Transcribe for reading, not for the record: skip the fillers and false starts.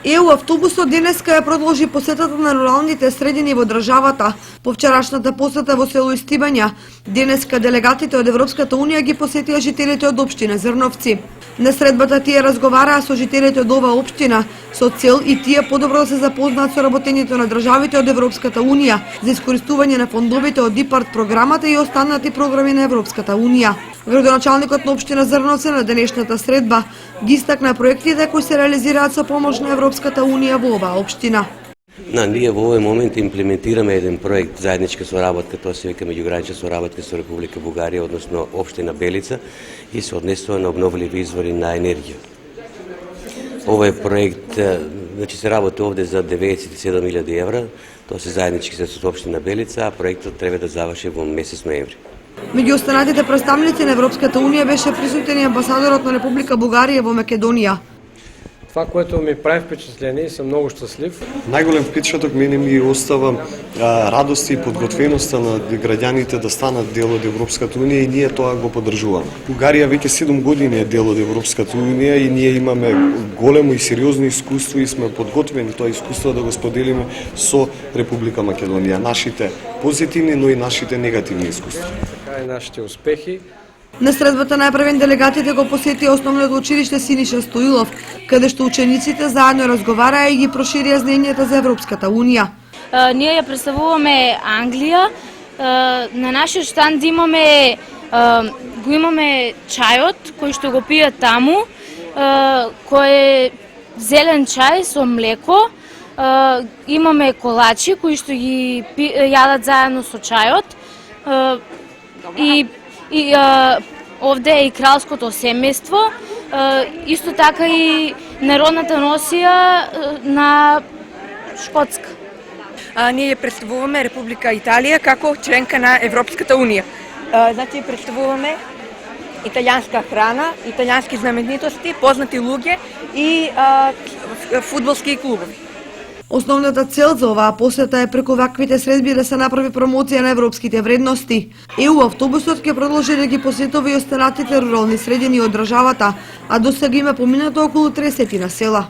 ЕУ автобусот денеска ја продолжи посетата на руралните средини во државата. По вчерашната посета во село Истибања, денеска делегатите од Европската унија ги посетија жителите од општина Зрновци. На средбата тие разговараа со жителите од оваа општина со цел и тие подобро да се запознаат со работењето на државите од Европската унија за искористување на фондовите од ИПАРД програмата и останати програми на Европската унија. Градоначалникот на општина Зрновци на денешната средба ги истакна проектите кои се реализираат со помош на Европската унија во оваа општина. Ние во овој момент имплементираме еден проект заедничка соработка, тоа се вика меѓугранична соработка со Република Бугарија, односно општина Белица, и се однесува на обновливи извори на енергија. Овој проект, се работи овде за 97.000 евра, тоа се заеднички со општина Белица, а проектот треба да заврши во месец ноември. Меѓу останатите представници на Европската унија беше присутен и амбасадорот на Република Бугарија во Македонија. Това, което ми прави впечатление и съм много щастлив. Најголем впечаток мене ми остава радост и подготвеноста на граѓаните да станат дел од Европската унија и ние тоа го поддржуваме. Бугарија веќе 7 години е дел од Европската унија и ние имаме големо и сериозно искуство и сме подготвени тоа искуство да го споделиме со Република Македонија. Нашите позитивни, но и нашите негативни искуства. Така и нашите успехи. На средбата најпрвен делегатите го посетија основното училиште Синиша Стоилов, каде што учениците заедно разговараа и ги проширија знаењата за Европската унија. Ние ја представуваме Англија. На нашиот штанд имаме чајот кој што го пијат таму, кој е зелен чај со млеко. Имаме колачи кои што ги јадат заедно со чајот. И овде е и кралското семејство, исто така и народната носија на Шкотска. Ние ја представуваме Република Италија како членка на Европската унија. Значи представуваме италијанска храна, италијански знаменитости, познати луѓе и фудбалски клубови. Основната цел за оваа посета е преку ваквите средби да се направи промоција на европските вредности. ЕУ автобусот ќе продолжи да ги посетува и останатите рурални средини од државата, а досега има поминато околу 30 села.